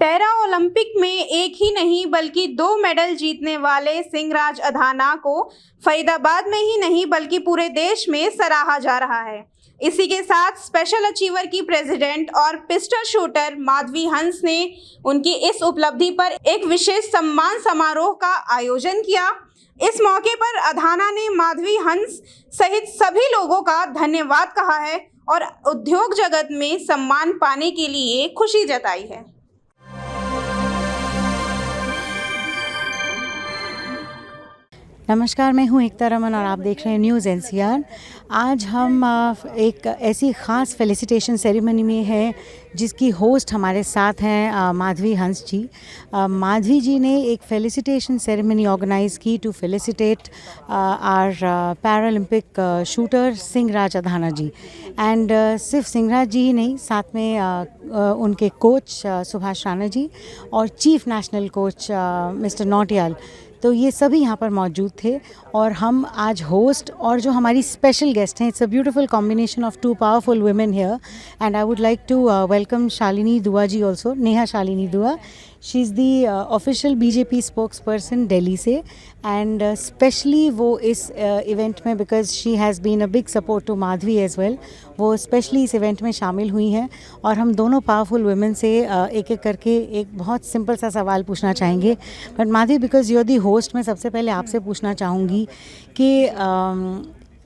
Para Olympic में एक ही नहीं बल्कि 2 मेडल जीतने वाले सिंहराज अधाना को फरीदाबाद में ही नहीं बल्कि पूरे देश में सराहा जा रहा है। इसी के साथ स्पेशल अचीवर की प्रेसिडेंट और पिस्टल शूटर माधवी हंस ने उनकी इस उपलब्धि पर एक विशेष सम्मान समारोह का आयोजन किया। इस मौके पर अधाना ने माधवी हंस सहित सभी लोगों का धन्यवाद कहा है और उद्योग जगत में सम्मान पाने के लिए खुशी जताई है। नमस्कार, मैं हूं एकता रमन और आप देख रहे हैं न्यूज़ एनसीआर। आज हम एक ऐसी ख़ास फेलिसिटेशन सेरेमनी में हैं जिसकी होस्ट हमारे साथ हैं माधवी हंस जी। माधवी जी ने एक फेलिसिटेशन सेरेमनी ऑर्गेनाइज़ की to felicitate our Paralympic shooter Singhraj Adhana ji. And सिर्फ सिंहराज जी ही नहीं, साथ में उनके कोच सुभाष राणा जी और chief national coach mister Nautiyal, तो ये सभी यहाँ पर मौजूद थे। और हम आज होस्ट और जो हमारी स्पेशल गेस्ट हैं, it's a beautiful combination of 2 powerful women here and I would like to welcome Shalini Dua ji also, Neha Shalini Dua. She is the official BJP spokes person Delhi से एंड स्पेशली वो इस इवेंट में, because she has been a big support to Madhavi as well, वो specially इस event में शामिल हुई हैं। और हम दोनों पावरफुल वुमेन से एक एक करके एक बहुत सिंपल सा सवाल पूछना चाहेंगे। But Madhavi, because you are the host, मैं सबसे पहले आपसे पूछना चाहूँगी कि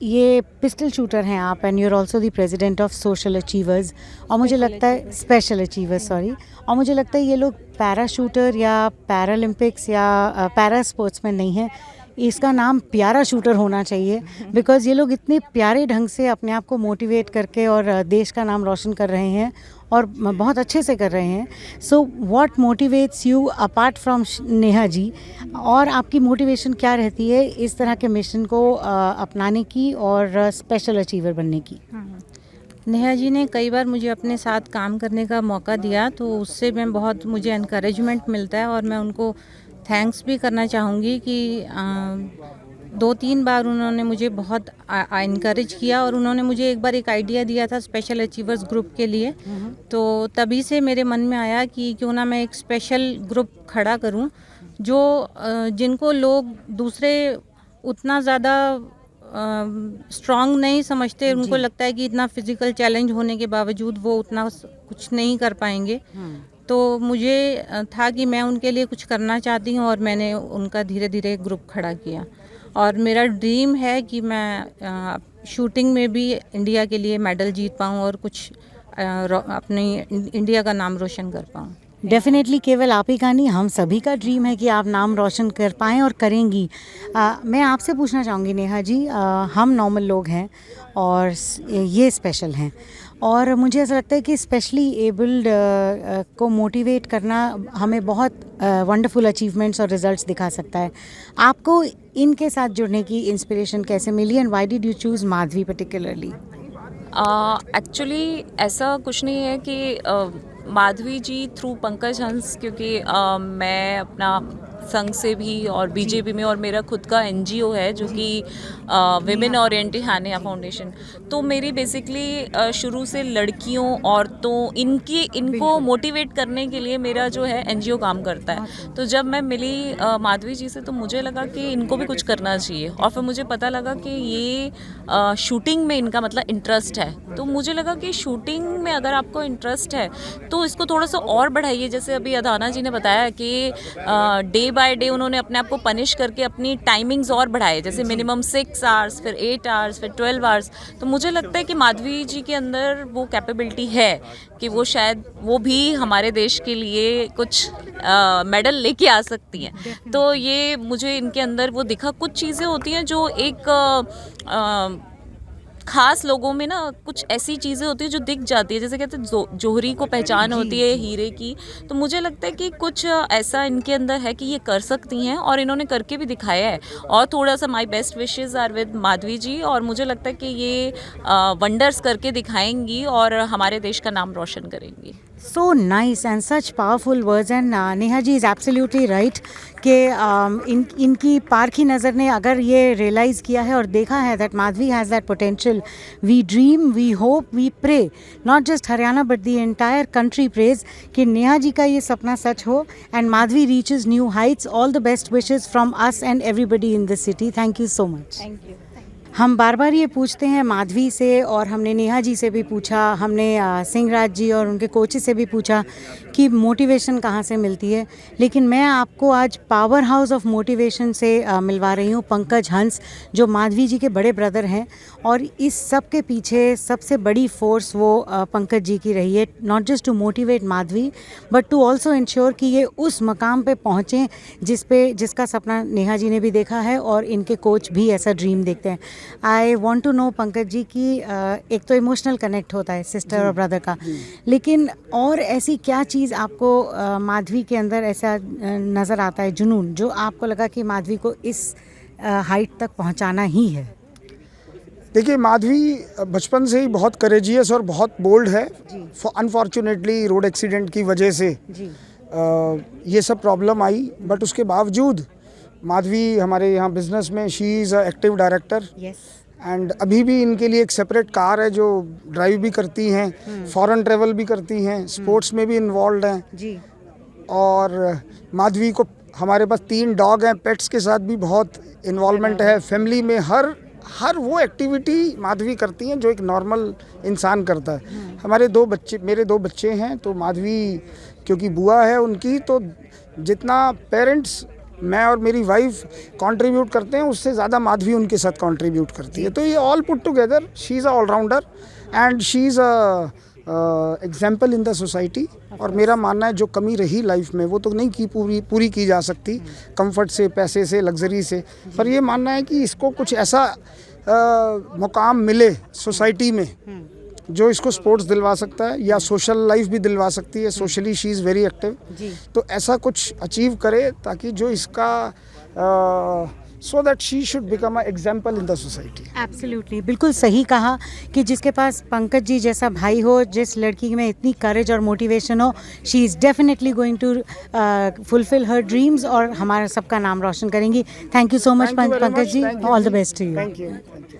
ये पिस्टल शूटर हैं आप and you are also the president of social achievers, और मुझे लगता है स्पेशल अचीवर्स, सॉरी, और मुझे लगता है ये लोग पैरा शूटर या पैरालंपिक्स या पैरा स्पोर्ट्समैन नहीं हैं, इसका नाम प्यारा शूटर होना चाहिए। बिकॉज़ ये लोग इतने प्यारे ढंग से अपने आप को मोटिवेट करके और देश का नाम रोशन कर रहे हैं और बहुत अच्छे से कर रहे हैं। So what motivates you apart from Neha ji, और आपकी मोटिवेशन क्या रहती है इस तरह के मिशन को अपनाने की और स्पेशल अचीवर बनने की? नेहा जी ने कई बार मुझे अपने साथ काम करने का मौका दिया, तो उससे मैं बहुत, मुझे एनकरेजमेंट मिलता है और मैं उनको थैंक्स भी करना चाहूँगी कि 2-3 बार उन्होंने मुझे बहुत इनकरेज किया और उन्होंने मुझे एक बार एक आइडिया दिया था स्पेशल अचीवर्स ग्रुप के लिए। तो तभी से मेरे मन में आया कि क्यों ना मैं एक स्पेशल ग्रुप खड़ा करूं जो जिनको लोग दूसरे उतना ज़्यादा स्ट्रॉन्ग नहीं समझते, उनको लगता है कि इतना फिजिकल चैलेंज होने के बावजूद वो उतना कुछ नहीं कर पाएंगे। तो मुझे था कि मैं उनके लिए कुछ करना चाहती हूँ और मैंने उनका धीरे धीरे ग्रुप खड़ा किया। और मेरा ड्रीम है कि मैं शूटिंग में भी इंडिया के लिए मेडल जीत पाऊँ और कुछ अपनी इंडिया का नाम रोशन कर पाऊँ। डेफिनेटली केवल आप ही का नहीं, हम सभी का ड्रीम है कि आप नाम रोशन कर पाएँ और करेंगी। मैं आपसे पूछना चाहूँगी नेहा जी, हम नॉर्मल लोग हैं और ये स्पेशल हैं, और मुझे ऐसा लगता है कि स्पेशली एबल्ड को मोटिवेट करना हमें बहुत वंडरफुल अचीवमेंट्स और रिजल्ट्स दिखा सकता है। आपको इनके साथ जुड़ने की इंस्पिरेशन कैसे मिली and why did you choose Madhavi particularly? Actually ऐसा कुछ नहीं है कि माधवी जी थ्रू पंकज हंस, क्योंकि मैं अपना संघ से भी और बीजेपी में, और मेरा खुद का एनजीओ है जो कि विमेन ओरिएंटेड हानिया फाउंडेशन। तो मेरी बेसिकली शुरू से लड़कियों, औरतों, इनको मोटिवेट करने के लिए मेरा जो है एनजीओ काम करता है। तो जब मैं मिली माधवी जी से तो मुझे लगा कि इनको भी कुछ करना चाहिए, और फिर मुझे पता लगा कि ये शूटिंग में इनका मतलब इंटरेस्ट है। तो मुझे लगा कि शूटिंग में अगर आपको इंटरेस्ट है तो इसको थोड़ा सा और बढ़ाइए। जैसे अभी अधाना जी ने बताया कि डे बाय डे उन्होंने अपने आप को पनिश करके अपनी टाइमिंग्स और बढ़ाए, जैसे मिनिमम 6 आवर्स, फिर 8 आवर्स, फिर 12 आवर्स। तो मुझे लगता है कि माधवी जी के अंदर वो कैपेबिलिटी है कि वो शायद वो भी हमारे देश के लिए कुछ मेडल लेके आ सकती हैं। तो ये मुझे इनके अंदर वो दिखा। कुछ चीज़ें होती हैं जो एक खास लोगों में ना, कुछ ऐसी चीज़ें होती है जो दिख जाती है, जैसे कहते हैं जोहरी को पहचान होती है हीरे की। तो मुझे लगता है कि कुछ ऐसा इनके अंदर है कि ये कर सकती हैं और इन्होंने करके भी दिखाया है। और थोड़ा सा my best wishes are with Madhavi ji, और मुझे लगता है कि ये वंडर्स करके दिखाएंगी और हमारे देश का नाम रोशन करेंगी। So nice and such powerful words and Neha ji is absolutely right कि इनकी पारखी नज़र ने अगर ये रियलाइज़ किया है और देखा है that Madhavi has that potential, we dream, we hope, we pray, not just Haryana but the entire country prays कि नेहा जी का ये सपना सच हो and Madhavi reaches new heights. All the best wishes from us and everybody in the city. Thank you so much. Thank you. हम बार बार ये पूछते हैं माधवी से और हमने नेहा जी से भी पूछा, हमने सिंह राज जी और उनके कोच से भी पूछा कि मोटिवेशन कहाँ से मिलती है, लेकिन मैं आपको आज पावर हाउस ऑफ मोटिवेशन से मिलवा रही हूँ पंकज हंस, जो माधवी जी के बड़े ब्रदर हैं और इस सब के पीछे सबसे बड़ी फोर्स वो पंकज जी की रही है, not just to motivate Madhavi but to also ensure कि ये उस मकाम पे पहुँचें जिसका सपना नेहा जी ने भी देखा है और इनके कोच भी ऐसा ड्रीम देखते हैं। I want to know Pankaj ji कि एक तो इमोशनल कनेक्ट होता है सिस्टर और ब्रदर का, लेकिन और ऐसी क्या चीज़ आपको माधवी के अंदर ऐसा नज़र आता है, जुनून, जो आपको लगा कि माधवी को इस हाइट तक पहुंचाना ही है? देखिए, माधवी बचपन से ही बहुत करेजियस और बहुत बोल्ड है। अनफॉर्चुनेटली रोड एक्सीडेंट की वजह से जी। ये सब प्रॉब्लम आई, बट उसके बावजूद माधवी हमारे यहाँ बिजनेस में she is a active director yes. And अभी भी इनके लिए एक सेपरेट कार है जो ड्राइव भी करती हैं, फॉरेन ट्रेवल भी करती हैं, स्पोर्ट्स में भी इन्वॉल्व हैं। जी। और माधवी को हमारे पास 3 डॉग हैं, पेट्स के साथ भी बहुत इन्वॉल्वमेंट है। फैमिली में हर वो एक्टिविटी माधवी करती हैं जो एक नॉर्मल इंसान करता है। मेरे 2 बच्चे हैं, तो माधवी क्योंकि बुआ है उनकी, तो जितना पेरेंट्स मैं और मेरी वाइफ कंट्रीब्यूट करते हैं उससे ज़्यादा माधवी उनके साथ कंट्रीब्यूट करती है। तो ये all put together she is a allrounder and she is a example in the society. और मेरा मानना है जो कमी रही लाइफ में वो तो नहीं पूरी की जा सकती कंफर्ट से, पैसे से, लग्जरी से, पर ये मानना है कि इसको कुछ ऐसा मुकाम मिले सोसाइटी में जो इसको स्पोर्ट्स दिलवा सकता है या सोशल लाइफ भी दिलवा सकती है। Socially she is very active, तो ऐसा कुछ अचीव करे ताकि जो इसका so that she should become a example in the society. Absolutely, बिल्कुल सही कहा कि जिसके पास पंकज जी जैसा भाई हो, जिस लड़की में इतनी करेज और मोटिवेशन हो, she is definitely going to fulfil her dreams और हमारा सबका नाम रोशन करेंगी। Thank you so much Pankaj ji, all the best to you. Thank you.